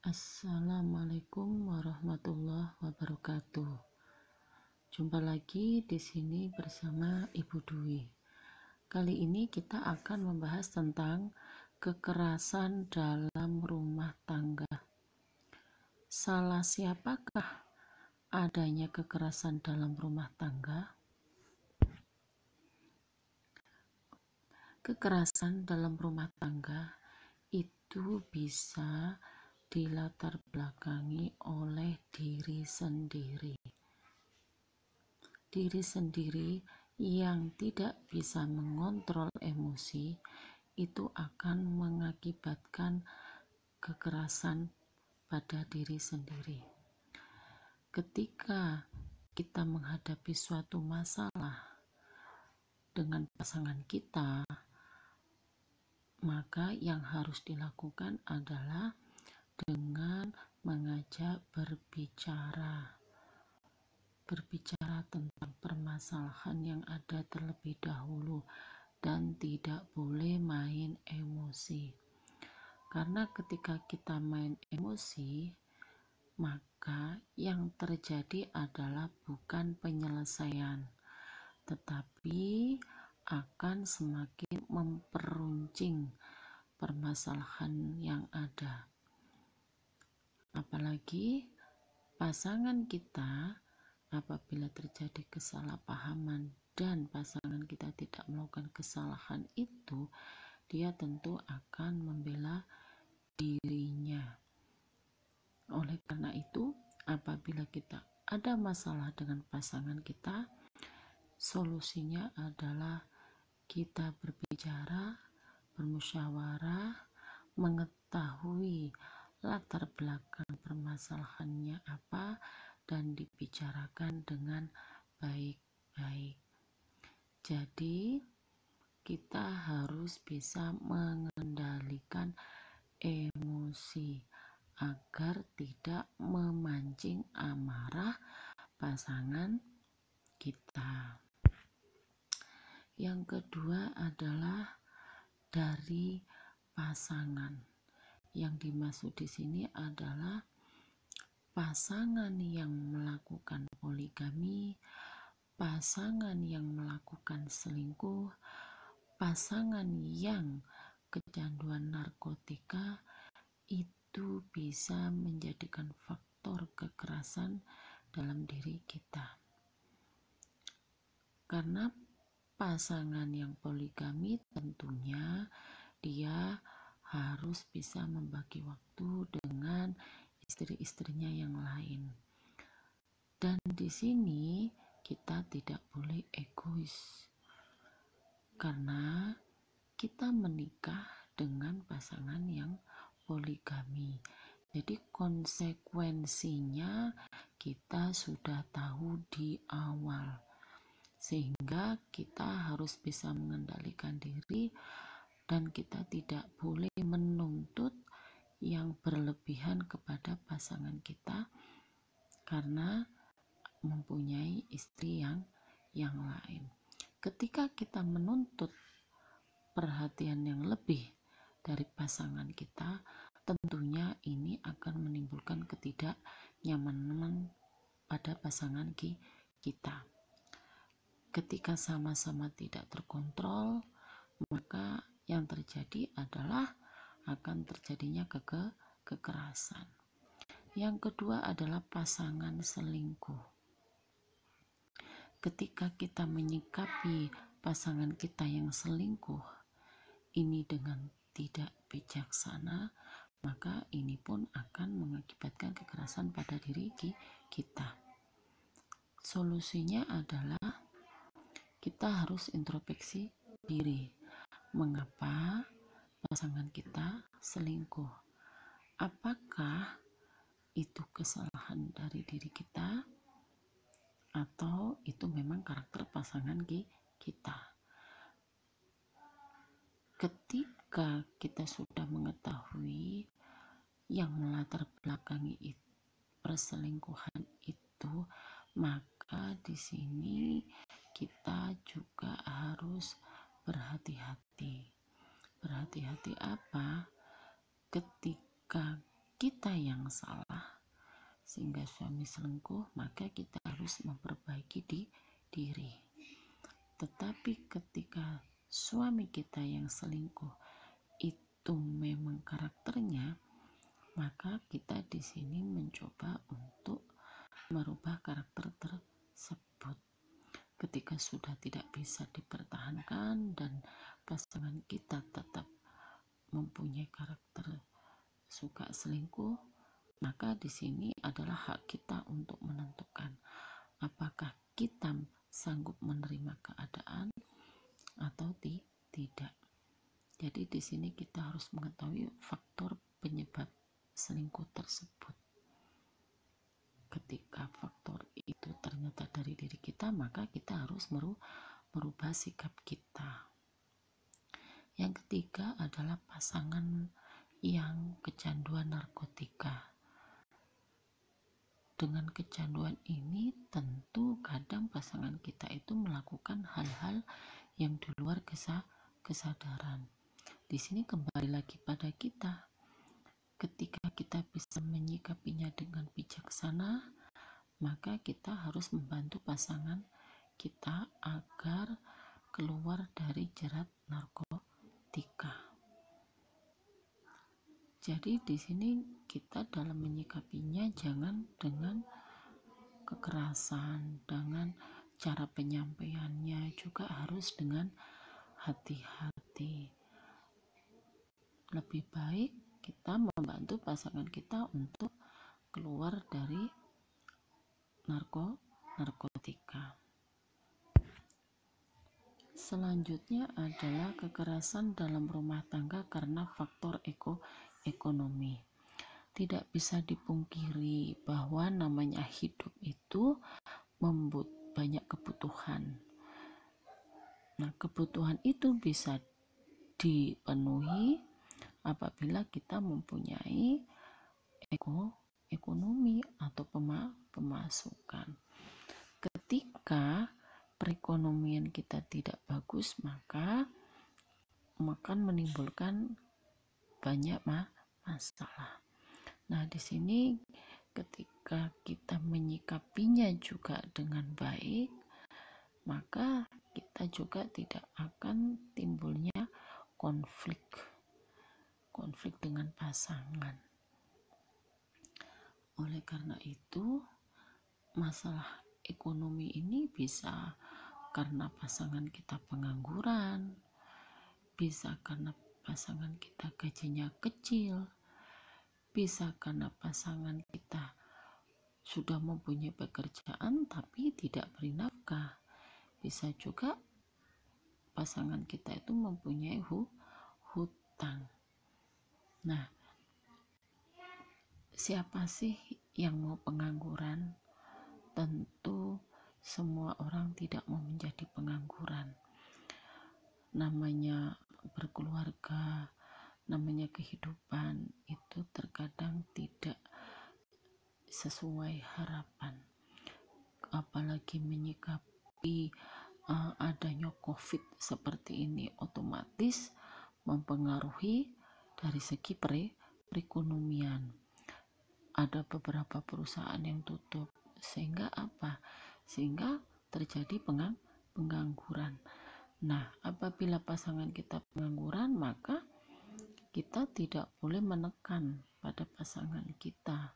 Assalamualaikum warahmatullahi wabarakatuh. Jumpa lagi di sini bersama Ibu Dwi. Kali ini kita akan membahas tentang kekerasan dalam rumah tangga. Salah siapakah adanya kekerasan dalam rumah tangga? Kekerasan dalam rumah tangga itu bisa dilatar belakangi oleh diri sendiri. Diri sendiri yang tidak bisa mengontrol emosi itu akan mengakibatkan kekerasan pada diri sendiri. Ketika kita menghadapi suatu masalah dengan pasangan kita, maka yang harus dilakukan adalah dengan mengajak berbicara tentang permasalahan yang ada terlebih dahulu dan tidak boleh main emosi. Karena ketika kita main emosi, maka yang terjadi adalah bukan penyelesaian, tetapi akan semakin memperuncing permasalahan yang ada. Apalagi pasangan kita apabila terjadi kesalahpahaman dan pasangan kita tidak melakukan kesalahan itu, dia tentu akan membela dirinya. Oleh karena itu, apabila kita ada masalah dengan pasangan kita, solusinya adalah kita berbicara, bermusyawarah, mengetahui latar belakang permasalahannya apa dan dibicarakan dengan baik-baik. Jadi kita harus bisa mengendalikan emosi agar tidak memancing amarah pasangan kita. Yang kedua adalah dari pasangan. Yang dimaksud di sini adalah pasangan yang melakukan poligami, pasangan yang melakukan selingkuh, pasangan yang kecanduan narkotika, itu bisa menjadikan faktor kekerasan dalam diri kita. Karena pasangan yang poligami tentunya dia harus bisa membagi waktu dengan istri-istrinya yang lain. Dan di sini kita tidak boleh egois. Karena kita menikah dengan pasangan yang poligami. Jadi konsekuensinya kita sudah tahu di awal. Sehingga kita harus bisa mengendalikan diri dan kita tidak boleh menuntut yang berlebihan kepada pasangan kita karena mempunyai istri yang lain. Ketika kita menuntut perhatian yang lebih dari pasangan kita, tentunya ini akan menimbulkan ketidaknyamanan pada pasangan kita. Ketika sama-sama tidak terkontrol, maka yang terjadi adalah akan terjadinya kekerasan. Yang kedua adalah pasangan selingkuh. Ketika kita menyikapi pasangan kita yang selingkuh ini dengan tidak bijaksana, maka ini pun akan mengakibatkan kekerasan pada diri kita. Solusinya adalah kita harus introspeksi diri. Mengapa pasangan kita selingkuh? Apakah itu kesalahan dari diri kita atau itu memang karakter pasangan kita? Ketika kita sudah mengetahui yang melatar belakangi perselingkuhan itu, maka di sini kita juga harus berhati-hati. Berhati-hati apa? Ketika kita yang salah sehingga suami selingkuh, maka kita harus memperbaiki diri. Tetapi ketika suami kita yang selingkuh itu memang karakternya, maka kita di sini mencoba untuk merubah karakter tersebut. Ketika sudah tidak bisa dipertahankan dan pasangan kita tetap mempunyai karakter suka selingkuh, maka di sini adalah hak kita untuk menentukan apakah kita sanggup menerima keadaan atau tidak. Jadi di sini kita harus mengetahui faktor penyebab selingkuh tersebut. Ketika faktor itu ternyata dari diri kita, maka kita harus merubah sikap kita. Yang ketiga adalah pasangan yang kecanduan narkotika. Dengan kecanduan ini tentu kadang pasangan kita itu melakukan hal-hal yang di luar kesadaran. Di sini kembali lagi pada kita. Ketika kita bisa menyikapinya dengan bijaksana, maka kita harus membantu pasangan kita agar keluar dari jerat narkotika. Jadi di sini kita dalam menyikapinya jangan dengan kekerasan, dengan cara penyampaiannya juga harus dengan hati-hati. Lebih baik kita membantu pasangan kita untuk keluar dari narkotika. Selanjutnya adalah kekerasan dalam rumah tangga karena faktor ekonomi. Tidak bisa dipungkiri bahwa namanya hidup itu banyak kebutuhan. Nah, kebutuhan itu bisa dipenuhi apabila kita mempunyai ekonomi atau pemasukan. Ketika perekonomian kita tidak bagus, maka akan menimbulkan banyak masalah. Nah, di sini ketika kita menyikapinya juga dengan baik, maka kita juga tidak akan timbulnya konflik dengan pasangan. Oleh karena itu, masalah ekonomi ini bisa karena pasangan kita pengangguran, bisa karena pasangan kita gajinya kecil, bisa karena pasangan kita sudah mempunyai pekerjaan tapi tidak beri nafkah. Bisa juga pasangan kita itu mempunyai hutang. Nah, siapa sih yang mau pengangguran? Tentu semua orang tidak mau menjadi pengangguran. Namanya berkeluarga, namanya kehidupan itu terkadang tidak sesuai harapan. Apalagi menyikapi adanya COVID seperti ini, otomatis mempengaruhi dari segi perekonomian. Ada beberapa perusahaan yang tutup, sehingga terjadi pengangguran. Nah, apabila pasangan kita pengangguran, maka kita tidak boleh menekan pada pasangan kita.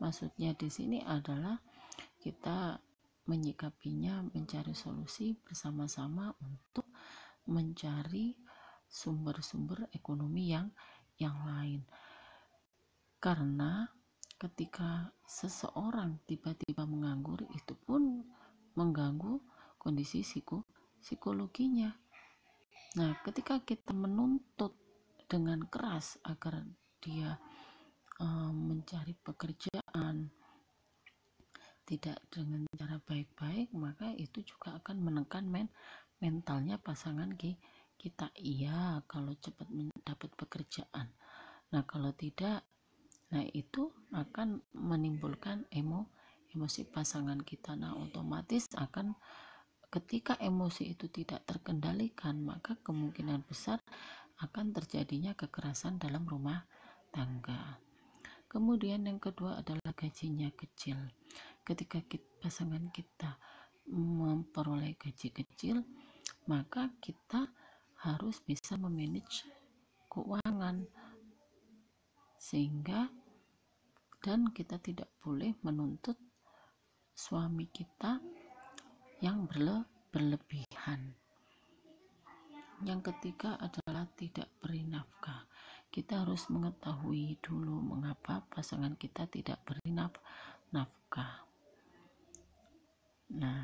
Maksudnya di sini adalah kita menyikapinya, mencari solusi bersama-sama untuk mencari sumber-sumber ekonomi yang lain. Karena ketika seseorang tiba-tiba menganggur, itu pun mengganggu kondisi psikologinya. Nah, ketika kita menuntut dengan keras agar dia mencari pekerjaan tidak dengan cara baik-baik, maka itu juga akan menekan mentalnya pasangan kita. Iya, kalau cepat mendapat pekerjaan. Nah, kalau tidak, nah itu akan menimbulkan emosi pasangan kita. Nah, otomatis akan ketika emosi itu tidak terkendalikan, maka kemungkinan besar akan terjadinya kekerasan dalam rumah tangga. Kemudian yang kedua adalah gajinya kecil. Ketika pasangan kita memperoleh gaji kecil, maka kita harus bisa memanage keuangan, sehingga dan kita tidak boleh menuntut suami kita yang berlebihan. Yang ketiga adalah tidak beri nafkah. Kita harus mengetahui dulu mengapa pasangan kita tidak beri nafkah. Nah,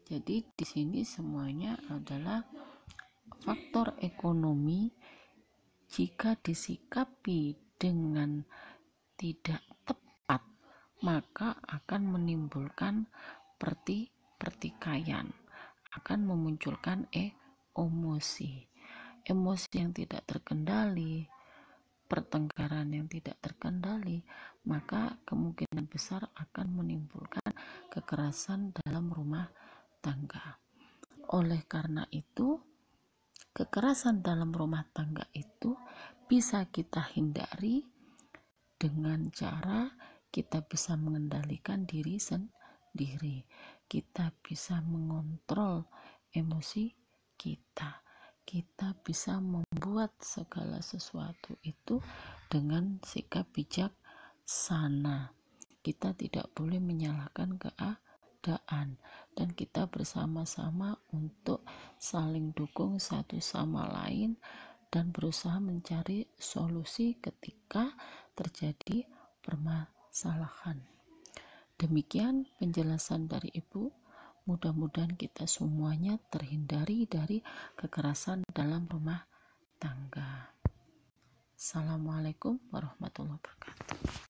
jadi di sini semuanya adalah faktor ekonomi. Jika disikapi dengan tidak tepat, maka akan menimbulkan pertikaian, akan memunculkan emosi yang tidak terkendali, pertengkaran yang tidak terkendali, maka kemungkinan besar akan menimbulkan kekerasan dalam rumah tangga. Oleh karena itu, kekerasan dalam rumah tangga itu bisa kita hindari dengan cara kita bisa mengendalikan diri sendiri, kita bisa mengontrol emosi kita bisa membuat segala sesuatu itu dengan sikap bijaksana. Kita tidak boleh menyalahkan keadaan, dan kita bersama-sama untuk saling dukung satu sama lain dan berusaha mencari solusi ketika terjadi permasalahan. Demikian penjelasan dari Ibu. Mudah-mudahan kita semuanya terhindari dari kekerasan dalam rumah tangga. Assalamualaikum warahmatullahi wabarakatuh.